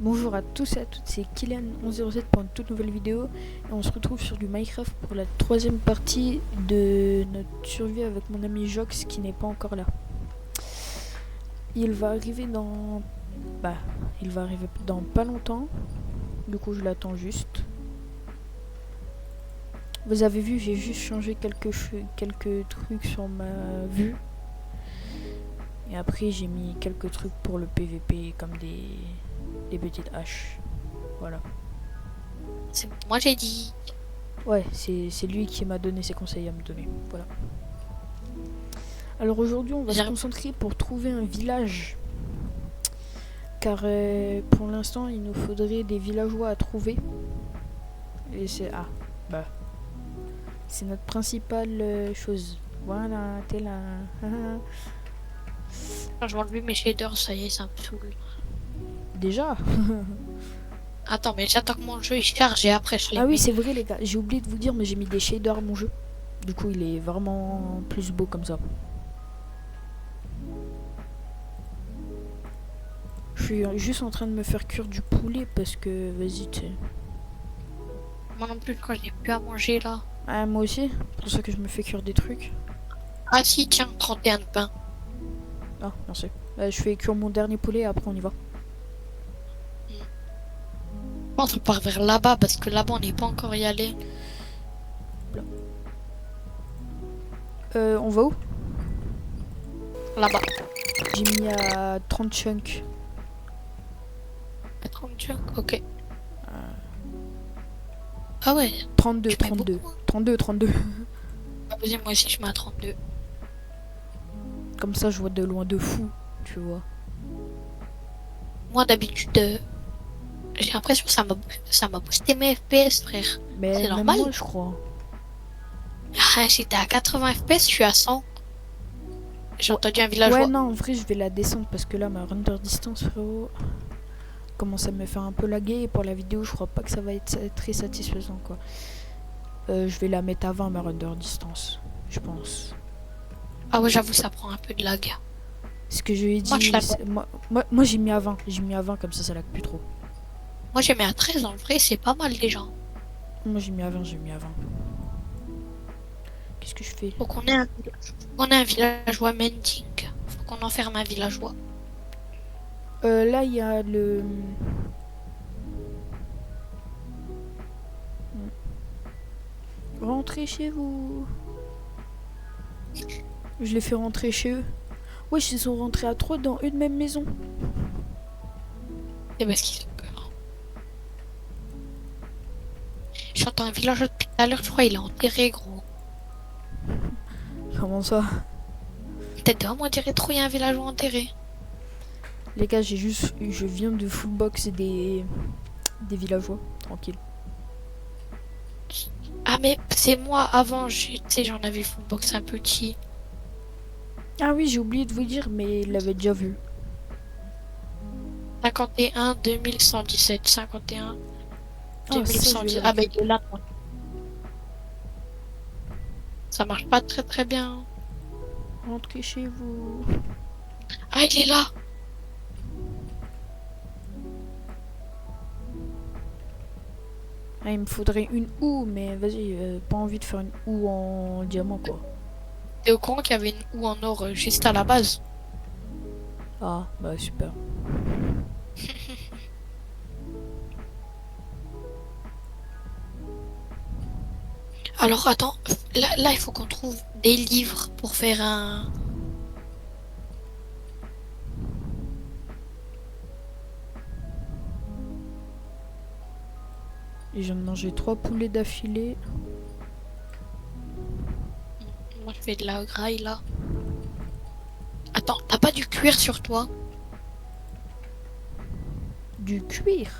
Bonjour à tous et à toutes, c'est Kylian107 pour une toute nouvelle vidéo et on se retrouve sur du Minecraft pour la troisième partie de notre survie avec mon ami Jox qui n'est pas encore là. Il va arriver dans... il va arriver dans pas longtemps, du coup je l'attends juste. Vous avez vu, j'ai juste changé quelques trucs sur ma vue. Et après j'ai mis quelques trucs pour le PVP comme des petites haches. Voilà. C'est moi j'ai dit. Ouais, c'est lui qui m'a donné ses conseils à me donner. Voilà. Alors aujourd'hui, on va se concentrer pour trouver un village. Car pour l'instant, il nous faudrait des villageois à trouver. Et c'est... c'est notre principale chose. Voilà, t'es là. Je vais enlever mes shaders, ça y est, ça me saoule. Déjà. Attends, mais j'attends que mon jeu il charge et après je les Ah oui, mets. c'est vrai les gars, j'ai oublié de vous dire, mais j'ai mis des shaders à mon jeu. Du coup, il est vraiment plus beau comme ça. Je suis juste en train de me faire cuire du poulet parce que, vas-y, tu sais. Moi non plus, quand j'ai plus à manger là. Ah, moi aussi, c'est pour ça que je me fais cuire des trucs. Ah si, tiens, 31 de pain. Ah, merci. Je fais cuire mon dernier poulet et après on y va. On part vers là-bas parce que là-bas on n'est pas encore y allé. On va où? Là-bas. J'ai mis à 30 chunks. 30 chunks, ok. Ah ouais. 32, Tu mets 32. beaucoup, hein. 32, 32. Ah, vas-y, moi aussi je mets à 32. Comme ça, je vois de loin de fou, tu vois. Moi d'habitude, j'ai l'impression que ça m'a boosté mes FPS, frère. Mais C'est même normal. moi, je crois. Ah, j'étais à 80 FPS, je suis à 100. J'ai entendu un villageois. Ouais, non, en vrai, je vais la descendre parce que là, ma render distance, frérot, commence à me faire un peu laguer. Et pour la vidéo, je crois pas que ça va être très satisfaisant, quoi. Je vais la mettre à 20, ma render distance, je pense. Ah ouais, j'avoue, ça prend un peu de lag. Ce que je lui ai dit, moi j'ai mis à 20. J'ai mis à 20, comme ça lag plus trop. Moi, j'ai mis à 13, en vrai, c'est pas mal déjà. Moi j'ai mis à 20, Qu'est-ce que je fais? Faut qu'on ait un villageois mending. Faut qu'on enferme un villageois. Là il y a le... Rentrez chez vous. Je les fais rentrer chez eux. Wesh, ils sont rentrés à 3 dans une même maison. C'est parce qu'ils ont peur. J'entends un villageois depuis tout à l'heure, je crois il est enterré, gros. Comment ça? Peut-être vraiment dirait trop, il y a un villageois enterré. Les gars, je viens de full box des villageois. Tranquille. Ah, mais c'est moi avant, tu sais, j'en avais full box un petit. Ah oui, j'ai oublié de vous dire, mais il l'avait déjà vu. 51 2117. 51 Ah, 2110. Ah, bah il est là. Ça marche pas très très bien. Rentrez chez vous. Ah, il est là. Ah, il me faudrait une houe, mais vas-y, pas envie de faire une houe en diamant, quoi. T'es au courant qu'il y avait une houe en or juste à la base? Ah, bah super. Alors attends, là il faut qu'on trouve des livres pour faire un... Et je viens de manger 3 poulets d'affilée. Moi je fais de la graille là. Attends, t'as pas du cuir sur toi? Du cuir.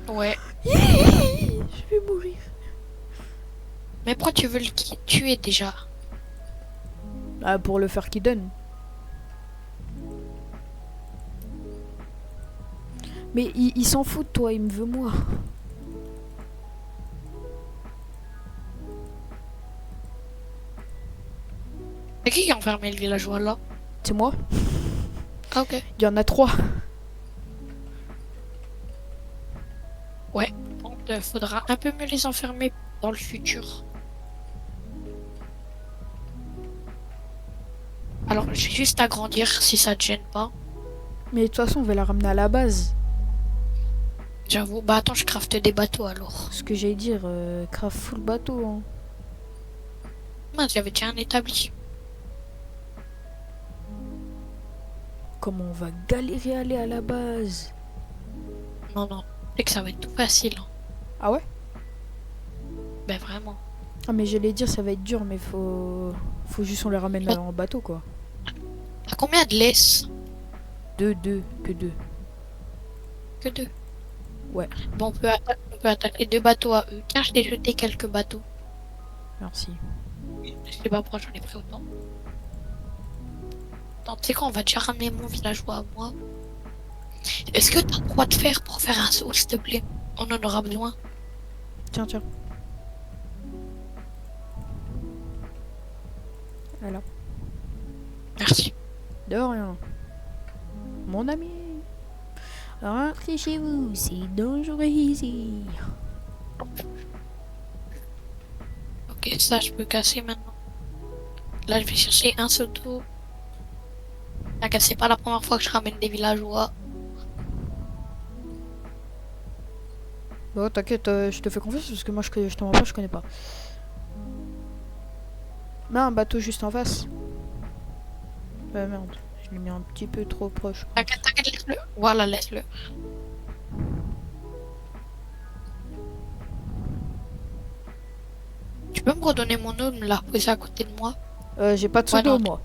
Ouais. Je vais mourir. Mais pourquoi tu veux le tuer déjà? Ah, pour le faire qu'il donne. Mais il s'en fout de toi, il me veut moi. C'est qui a enfermé le villageois là? C'est moi. Ah ok. Il y en a 3. Ouais. Donc, faudra un peu mieux les enfermer dans le futur. Alors, je vais juste agrandir si ça te gêne pas. Mais de toute façon, on va la ramener à la base. J'avoue. Bah attends, je crafte des bateaux alors. Ce que j'allais dire, craft full bateau. Hein. Moi, j'avais déjà un établi. Comment on va galérer à aller à la base? Non, non. C'est que ça va être tout facile. Hein. Ah ouais? Ben vraiment. Ah mais j'allais dire ça va être dur, mais faut juste on les ramène en bateau quoi. T'as combien de laisse? Que deux. Que deux. Ouais. Bon, on peut attaquer 2 bateaux à eux. Tiens, je t'ai jeté quelques bateaux. Merci. Je sais pas pourquoi j'en ai pris autant. Attends, tu sais quoi, on va déjà ramener mon villageois à moi. Est-ce que t'as quoi de faire pour faire un saut, s'il te plaît? On en aura besoin. Tiens. Voilà. Merci. De rien. Mon ami. Rentrez chez vous, c'est dangereux ici. Ok, ça, je peux casser maintenant. Là, je vais chercher un seau d'eau. T'inquiète, c'est pas la première fois que je ramène des villageois. Bon, t'inquiète, je te fais confiance parce que moi je t'en vois pas, je connais pas. Mais un bateau juste en face. Merde, je l'ai mis un petit peu trop proche. T'inquiète, laisse-le. Voilà, laisse-le. Tu peux me redonner mon eau, me la reposer à côté de moi? J'ai pas de Ouais, seau d'eau non. moi.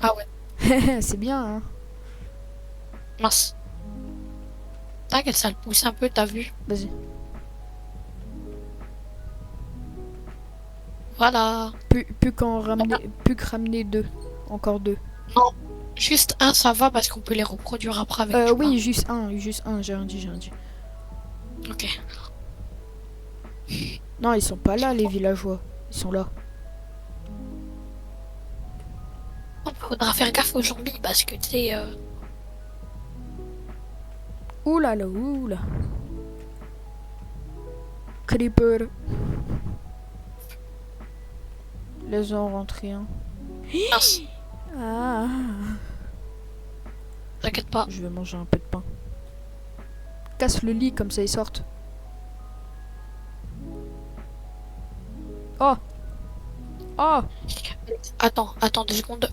Ah ouais, C'est bien, hein. mince. T'inquiète, ça le pousse un peu, t'as vu? Vas-y. Voilà. Plus que ramener deux. Encore deux. Non, juste un, ça va parce qu'on peut les reproduire après avec du Oui, juste un, j'ai rien dit. pain. Ok. Non, ils sont pas là, les villageois. Ils sont là. Faudra faire gaffe aux zombies parce que tu sais. Ouh là. Creeper. Laisse-en rentrer un. Mince, Ah. t'inquiète pas. Je vais manger un peu de pain. Casse le lit, comme ça ils sortent. Oh. Attends 2 secondes.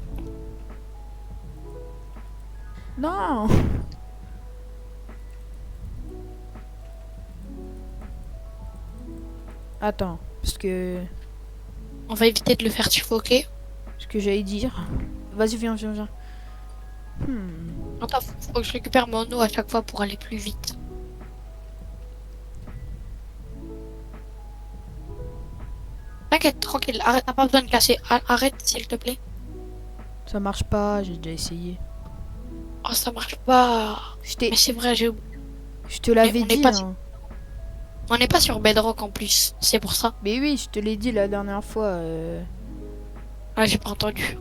Non. Attends, parce que On va éviter de le faire suffoquer. ce que j'allais dire. Vas-y, viens. Attends, faut que je récupère mon eau à chaque fois pour aller plus vite. T'inquiète, tranquille, arrête, t'as pas besoin de casser. Arrête, s'il te plaît. Ça marche pas, j'ai déjà essayé. Oh, ça marche pas. Mais c'est vrai, j'ai oublié. Je te l'avais on est dit. pas Hein. On n'est pas sur Bedrock en plus, c'est pour ça. Mais oui, je te l'ai dit la dernière fois. Ah, j'ai pas entendu.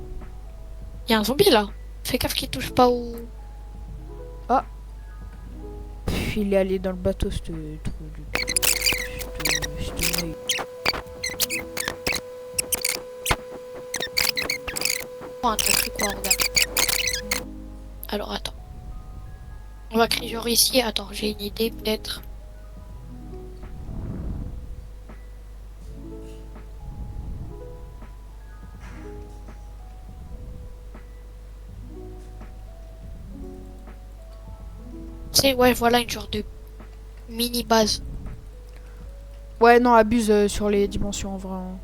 Il y a un zombie là. Fais gaffe qu'il touche pas au. Il est allé dans le bateau, ce trou de. Oh, un truc quoi, regarde. Alors attends. On va créer genre ici. Attends, j'ai une idée peut-être. C'est ouais, voilà une genre de mini base. Ouais, non, abuse sur les dimensions en vrai. Hein.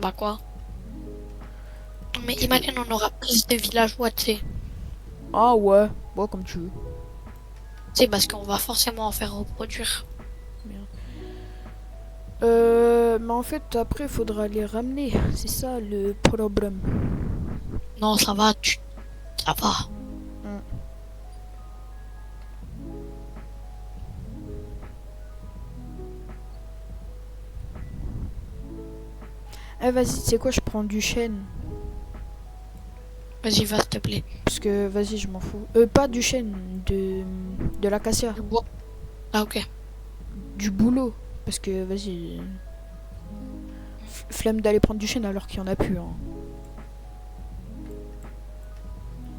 Bah quoi? Mais imagine on aura plus de villageois, tu sais. Ah ouais, bon, comme tu veux. Tu sais, parce qu'on va forcément en faire reproduire. Mais en fait, après, il faudra les ramener. C'est ça le problème. Non, ça va, ça va. Eh, vas-y, tu sais quoi, je prends du chêne. Vas-y, va, s'il te plaît. Parce que, vas-y, je m'en fous. Pas du chêne, de. De l'acacia. Du bois. Ah, ok. Du boulot. Parce que, vas-y. Flemme d'aller prendre du chêne alors qu'il y en a plus. Hein.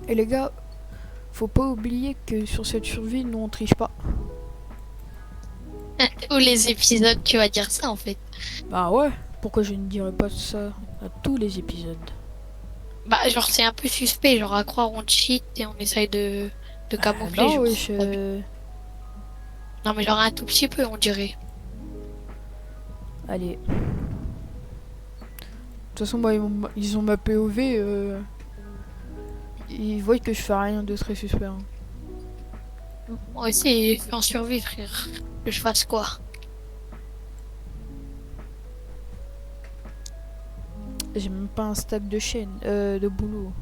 Et les gars, faut pas oublier que sur cette survie, nous on triche pas. Tous les épisodes, tu vas dire ça en fait. Bah ouais, pourquoi je ne dirais pas ça à tous les épisodes? Bah, genre, c'est un peu suspect. Genre, à croire on cheat et on essaye de camoufler. Non, Genre. wesh. Non, mais genre un tout petit peu, on dirait. Allez. De toute façon, moi, ils ont ma POV. Ils voient que je fais rien de très suspect. Hein. Moi aussi, je fais en survie, frère. Que je fasse quoi? J'ai même pas un stack de chaîne, de boulot.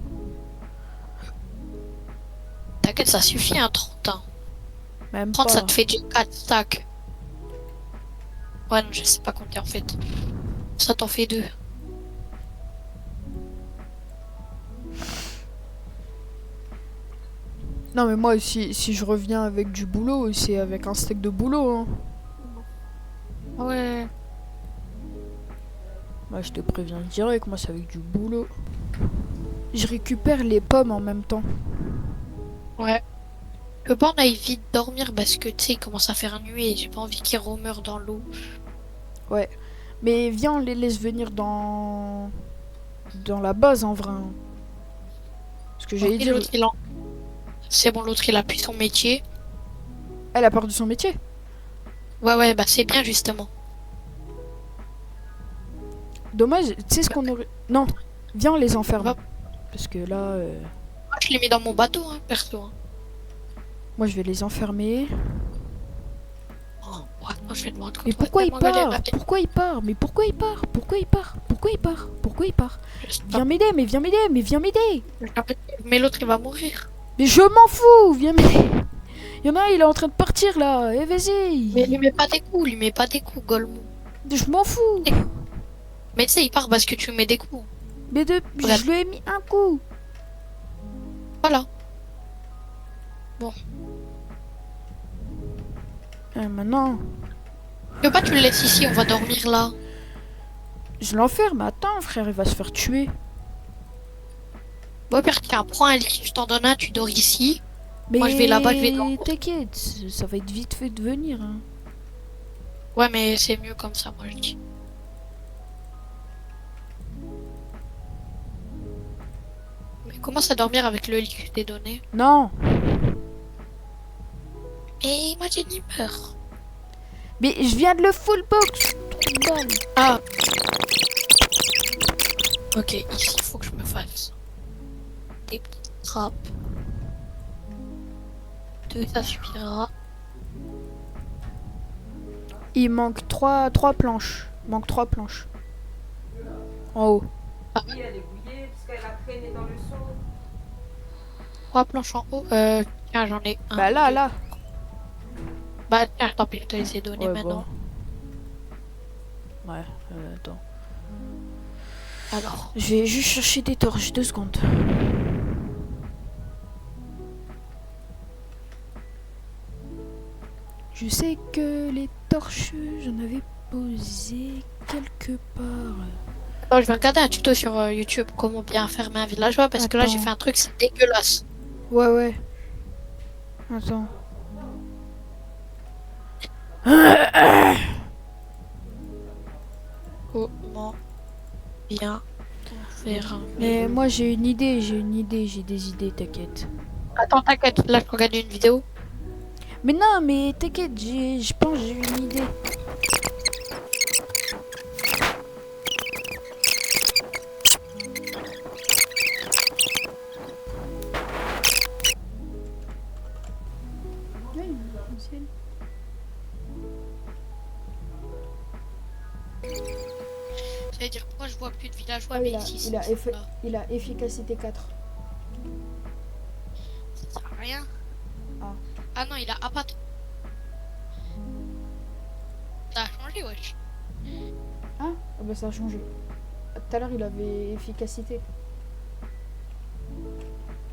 T'inquiète, ça suffit, hein, 30 ans. Même 30, pas. ça te fait du 4 stacks. Ouais, non, je sais pas compter en fait. Ça t'en fait 2. Non, mais moi, si je reviens avec du boulot, c'est avec un stack de boulot. Hein. Ouais. Bah, je te préviens direct, moi, c'est avec du boulot. Je récupère les pommes en même temps. Ouais. Le bon, on aille vite dormir parce que tu sais, il commence à faire nuit et j'ai pas envie qu'il remeure dans l'eau. Ouais. Mais viens, on les laisse venir dans la base en vrai. Hein. Parce que j'allais Et dire, l'autre, c'est bon, l'autre, il a plus son métier. elle a perdu son métier. Ouais, bah c'est bien justement. Dommage, tu sais ce qu'on aurait. Non, viens, on les enferme. Va. Parce que là, Moi, je l'ai mis dans mon bateau, hein, perso. Hein. moi je vais les enfermer. Oh, ouais, non, je vais demander Mais pourquoi il part? Pourquoi il part? Mais pourquoi il part? Pourquoi il part? Pourquoi il part? Pourquoi il part? Viens m'aider, mais viens m'aider, mais viens m'aider! Mais l'autre, il va mourir. Mais je m'en fous! Viens m'aider! Il y en a un, il est en train de partir là! Eh vas-y! Mais lui mets pas des coups, lui mets pas des coups, Golemon. Je m'en fous! Mais tu sais, il part parce que tu mets des coups. Mais Bref. je lui ai mis un coup! Voilà. Maintenant, Tu veux pas, tu le laisses ici, on va dormir là. je l'enferme. Attends, frère, il va se faire tuer. Bon, pire, tiens, prends un lit, je t'en donne un, tu dors ici. Mais Moi, je vais là-bas, je vais dormir. t'inquiète, ça va être vite fait de venir. Hein. Ouais, mais c'est mieux comme ça, moi, je dis. Mais commence à dormir avec le lit que je t'ai donné. Non! Et imagine, il meurt. Mais je viens de le full box! Trou de balle. Ah. Ok, ici, il faut que je me fasse des petites trappes. 2, ça suffira. Il manque 3 planches. Il manque 3 planches. En haut. Elle est bouillée parce qu'elle a traîné dans le seau. 3 planches en haut. Tiens, j'en ai un. Bah là, deux. là. Bah, tiens, tant pis, je te les ai donnés Ouais, maintenant. bon. Ouais, attends. Alors, Je vais juste chercher des torches, 2 secondes. Je sais que les torches, j'en avais posé quelque part. attends, je vais regarder un tuto sur YouTube comment bien fermer un villageois parce que là, j'ai Attends. fait un truc, c'est dégueulasse. Ouais, ouais. Attends. Comment bien faire un Mais villageois. moi j'ai une idée, j'ai des idées, t'inquiète. Attends, t'inquiète, là, je regarde une vidéo. Mais non, mais t'inquiète, je pense que j'ai une idée. Ça veut dire pourquoi je vois plus de villageois, Ah, mais ici, c'est là. il a efficacité 4. Ça sert à rien. Ah. Ah non, il a abattu. Ça a changé, wesh. Ah, bah ça a changé. Tout à l'heure il avait efficacité.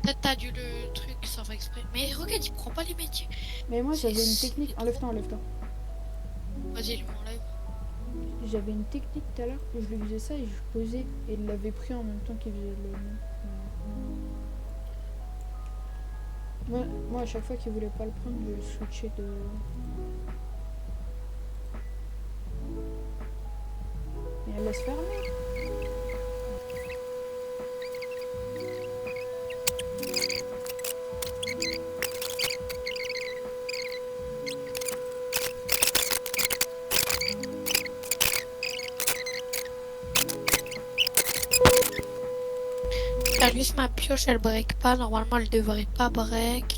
Peut-être t'as dû le truc Ça va exprès. Mais regarde, il prend pas les métiers. Mais moi j'avais une C'est- technique. Enlève-toi, enlève-toi. Vas-y, je m'enlève. J'avais une technique tout à l'heure où je lui faisais ça et je posais et il l'avait pris en même temps qu'il faisait le. Moi à chaque fois qu'il voulait pas le prendre, je switchais de. Et elle laisse faire. T'as juste ma pioche, elle break pas. Normalement, elle devrait pas break. De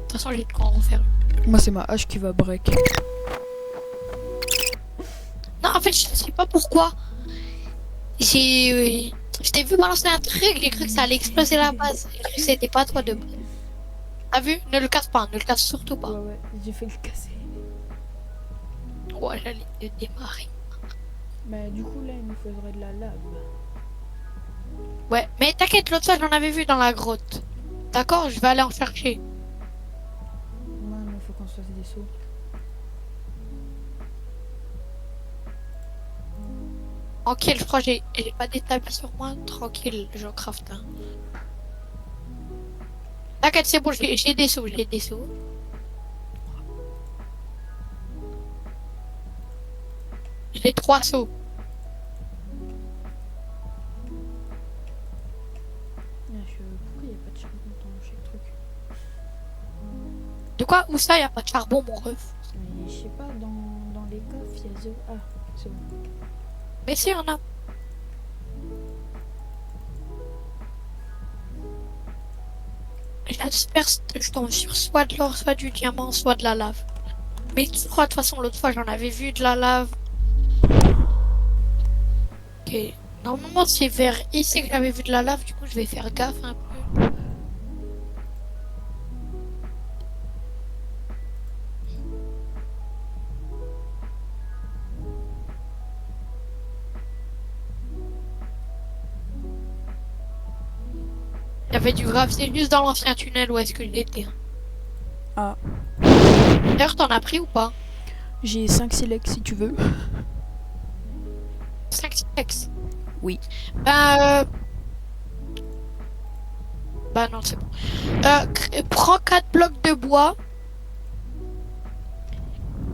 toute façon, j'ai de quoi en refaire. Moi c'est ma hache qui va break. Non, en fait, je sais pas pourquoi. Je t'ai vu balancer un truc, j'ai cru que ça allait exploser la base. J'ai cru que c'était pas toi de base. T'as vu? Ne le casse pas, ne le casse surtout pas. Ouais, j'ai fait le casser. Ouais, j'allais te démarrer. Mais du coup là il nous faudrait de la lave. Ouais, mais t'inquiète, l'autre fois, j'en avais vu dans la grotte. D'accord, je vais aller en chercher. Ouais, mais faut qu'on se fasse des sauts. Tranquille, je crois que j'ai pas d'établi sur moi. Tranquille, je craft un. T'inquiète, c'est bon, j'ai des sous, j'ai des sous. J'ai 3 sauts. Pourquoi il n'y a pas de charbon dans chaque truc? De quoi? Où ça, y a pas de charbon, mon ref? Mais je sais pas, dans les coffres il y a zéro. Ah, c'est bon. Mais si, on a. J'espère que je tombe sur soit de l'or, soit du diamant, soit de la lave. Mais tu crois, de toute façon, l'autre fois, j'en avais vu de la lave. Ok. Normalement, c'est vers ici que j'avais vu de la lave, du coup, je vais faire gaffe un peu. Il y avait du grave, c'est juste dans l'ancien tunnel où est-ce que j'étais. Ah, D'ailleurs, t'en as pris ou pas? j'ai 5 silex si tu veux. 5 sex. Oui. Bah non, c'est bon. Prends 4 blocs de bois.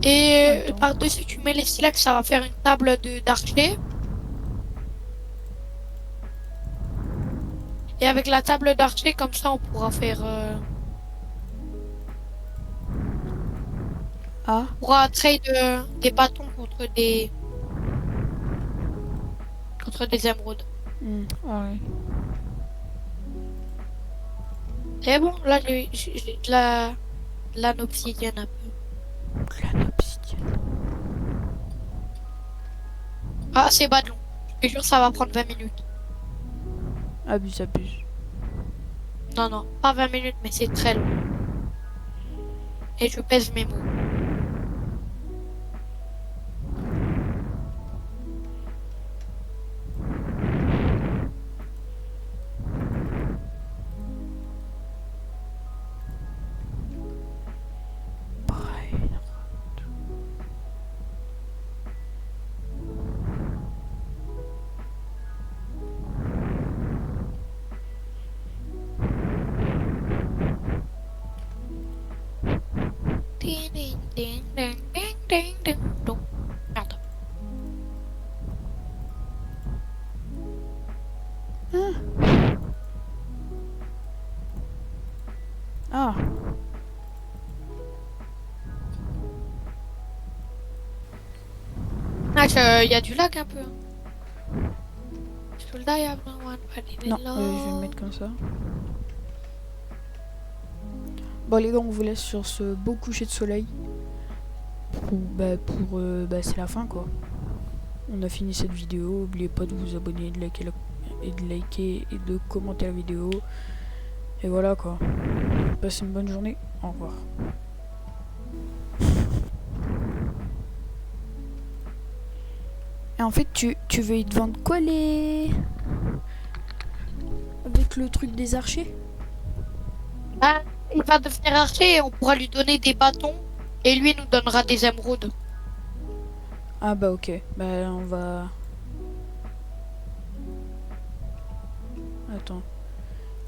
Et Attends. par-dessus, tu mets les silex, ça va faire une table d'archer. Et avec la table d'archer, comme ça, on pourra faire... Ah, on pourra trade des bâtons contre des... contre des émeraudes. ah ouais. Et bon, là, j'ai de la obsidienne un peu. La obsidienne. Ah, c'est bas de long. Je te jure, ça va prendre 20 minutes. Abuse, abuse. Non, non, pas 20 minutes, mais c'est très long. Et je pèse mes mots. Ding, ding, ding, ding, ding, ding, ding, dong. Merde. Ah, Ah, il y a du lag un peu. Soldat, il y a one non, je vais le mettre comme ça. Bon les gars, on vous laisse sur ce beau coucher de soleil. C'est la fin quoi. On a fini cette vidéo. N'oubliez pas de vous abonner, de liker et de commenter la vidéo. Et voilà quoi. Passez une bonne journée. Au revoir. Et en fait, tu veux y te vendre quoi les... Avec le truc des archers? Ah, il va devenir archer et on pourra lui donner des bâtons et lui nous donnera des émeraudes. Ah bah ok. Bah on va... Attends.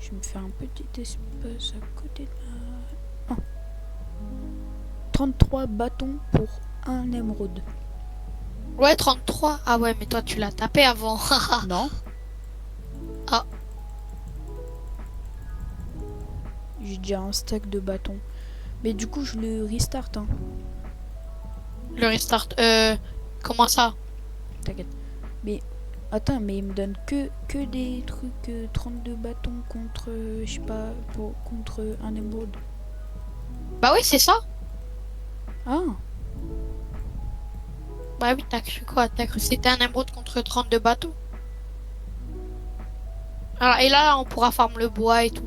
Je vais me faire un petit espace à côté de la... Oh. 33 bâtons pour un émeraude. Ouais, 33. Ah ouais, mais toi tu l'as tapé avant. Non. Ah. J'ai déjà un stack de bâtons. Mais du coup, je le restart. Hein. Le restart. Comment ça? T'inquiète. Mais attends, mais il me donne que des trucs 32 bâtons contre, je sais pas, contre un émeraude. Bah oui, c'est ça. Ah, Bah oui, t'as cru quoi? T'as cru que c'était un émeraude contre 32 bateaux? Alors, et là, on pourra farm le bois et tout.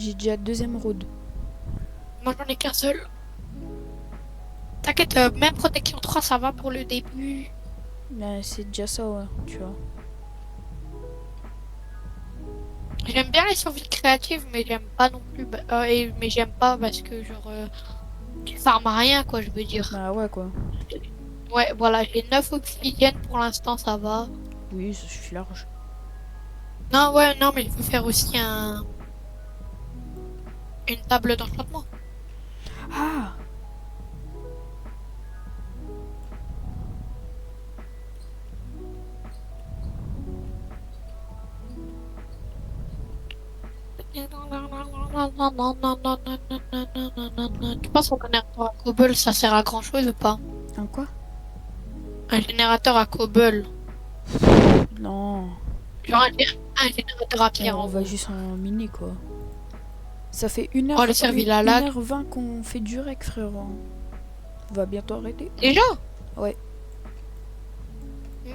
j'ai déjà 2 émeraudes. Moi, j'en ai qu'un seul. T'inquiète, même protection 3, ça va pour le début. Mais c'est déjà ça, ouais, tu vois. J'aime bien les survies créatives, mais j'aime pas non plus. Mais j'aime pas parce que, genre, tu farmes rien, quoi, je veux dire. Bah ouais, quoi. Ouais, voilà, j'ai 9 obsidiennes pour l'instant, ça va. Oui, ça suffit large. Non, ouais, non, mais je veux faire aussi une table d'enchantement. Ah, Tu penses qu'un générateur à cobble, ça sert à grand chose ou pas? un quoi? Un générateur à cobble. Non. Genre un générateur à pierre On en va gros. juste en miner, quoi. Ça fait 1 Oh, heure, le servi la lag. 1h20 qu'on fait du rec, frère. On va bientôt arrêter. Déjà? Ouais.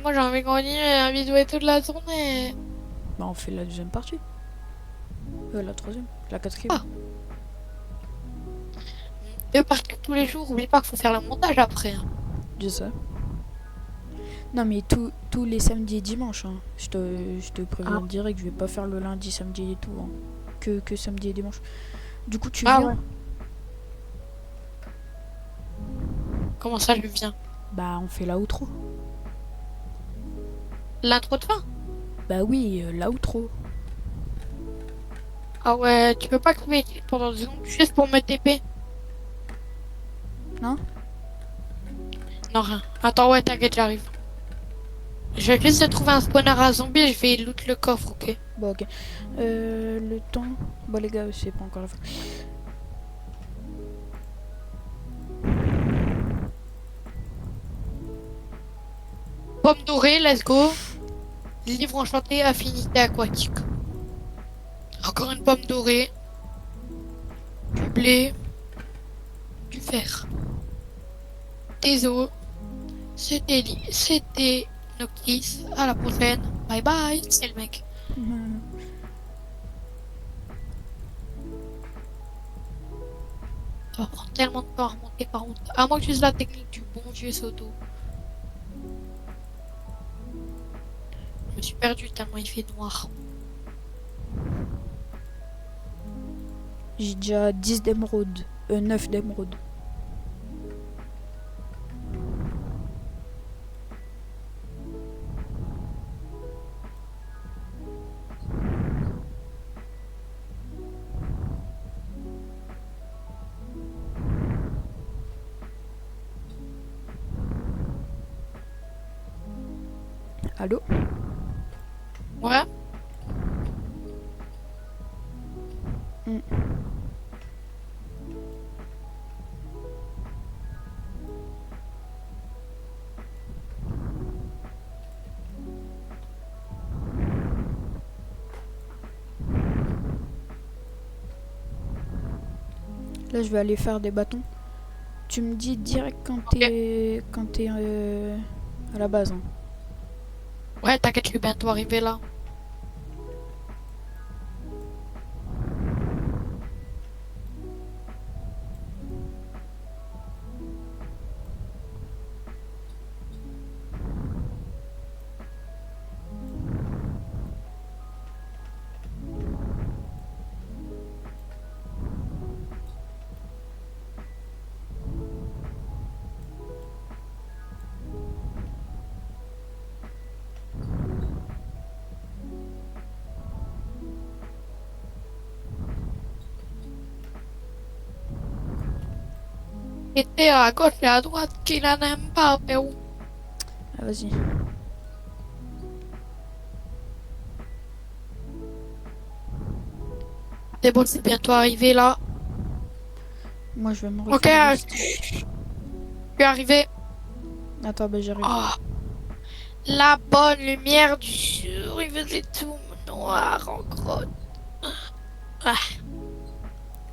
Moi j'ai envie de continuer à jouer toute la journée. Bah on fait la deuxième partie. La troisième. La quatrième. Ah. 2 parties tous les jours, oublie pas qu'il faut faire le montage après. Hein. Je sais. Non mais tous les samedis et dimanches. Hein. Je te préviens direct, je vais pas faire le lundi, samedi et tout. Hein. Que samedi et dimanche. Du coup tu viens. Ouais. Comment ça je viens? Bah on fait la outro. L'intro de fin? Bah oui, la outro. Ah ouais, tu peux pas couper pendant 2 secondes juste pour me TP? Non? Non rien. Attends ouais t'inquiète j'arrive. Je vais juste trouver un spawner à zombies et je vais loot le coffre, ok? Bon ok. Le temps. Bon les gars, c'est pas encore la fin. Pomme dorée, let's go. Livre enchanté, affinité aquatique. Encore une pomme dorée. Du blé. Du fer. Des os. C'était Noctis. À la prochaine. Bye bye. C'est le mec. Ça va prendre tellement de temps à remonter par contre. À moins que j'use la technique du bon vieux Soto. Je me suis perdu tellement il fait noir. J'ai déjà 10 d'émeraudes. 9 d'émeraudes. Allô? Ouais. Là, je vais aller faire des bâtons. Tu me dis direct quand t'es à la base. Hein. Ouais, t'inquiète, je vais bientôt arriver là. était à gauche et à droite qui la n'aime pas, mais où? Ah, vas-y. C'est bon, c'est bientôt arrivé là. Moi, je vais me Ok, refaire. je suis arrivé. Attends, bah j'arrive. Oh, la bonne lumière du jour, il faisait tout noir en grotte. Ah,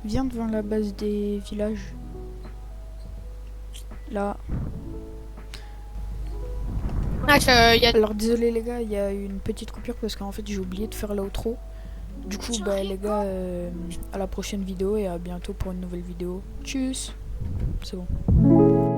Viens devant la base des villages. Là. y a... Alors désolé les gars, il y a eu une petite coupure parce qu'en fait j'ai oublié de faire l'outro. Du coup bah les gars, à la prochaine vidéo et à bientôt pour une nouvelle vidéo. Tchuss. C'est bon.